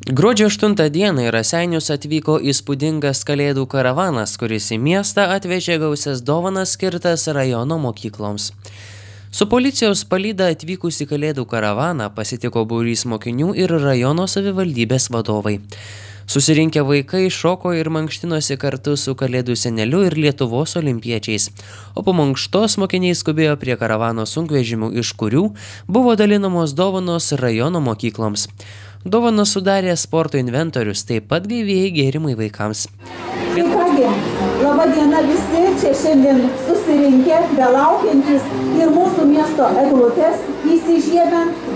Gruodžio 8 dieną į Raseinius atvyko įspūdingas kalėdų karavanas, kuris į miestą atvežė gausias dovanas skirtas rajono mokykloms. Su policijos palyda atvykusi kalėdų karavaną pasitiko būrys mokinių ir rajono savivaldybės vadovai. Susirinkę vaikai šoko ir mankštinosi kartu su kalėdų seneliu ir Lietuvos olimpiečiais, o po mankštos mokiniai skubėjo prie karavano sunkvežimių, iš kurių buvo dalinamos dovanos rajono mokykloms. Dovaną sudarė sporto inventorius, taip pat gaivieji gėrimai vaikams. Tai kągi, laba diena visi, čia šiandien susirinkę, belaukiantis ir mūsų miesto eglutės įsižiebiant.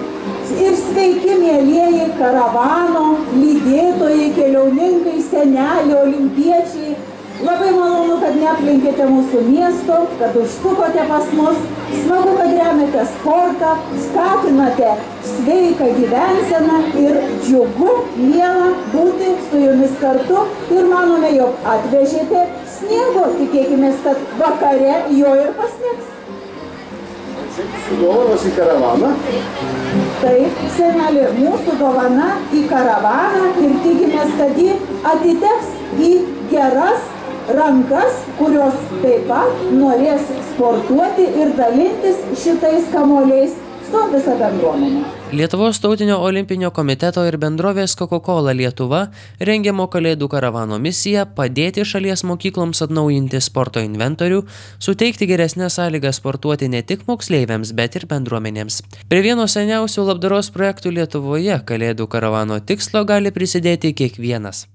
Ir sveiki, mielieji karavano, lydėtojai, keliauninkai, seneliai, olimpiečiai. Labai malonu, kad neaplenkėte mūsų miesto, kad užsukote pas mus. Smagu, kad remiate sportą, skatinate sveiką gyvenseną ir džiugu, miela būti su jumis kartu. Ir manome, jog atvežėte sniego, tikėkime, kad vakare jo ir pasnigs. Dovanos į karavaną. Taip, senelė, mūsų dovana į karavaną ir tikimės, kad ji atiteks į geras rankas, kurios taip pat norės sportuoti ir dalintis šitais kamuoliais su visa bendruomenė. Lietuvos tautinio olimpinio komiteto ir bendrovės Coca-Cola Lietuva rengiamo kalėdų karavano misija padėti šalies mokykloms atnaujinti sporto inventorių, suteikti geresnės sąlygas sportuoti ne tik moksleiviams, bet ir bendruomenėms. Prie vieno seniausių labdaros projektų Lietuvoje kalėdų karavano tikslo gali prisidėti kiekvienas.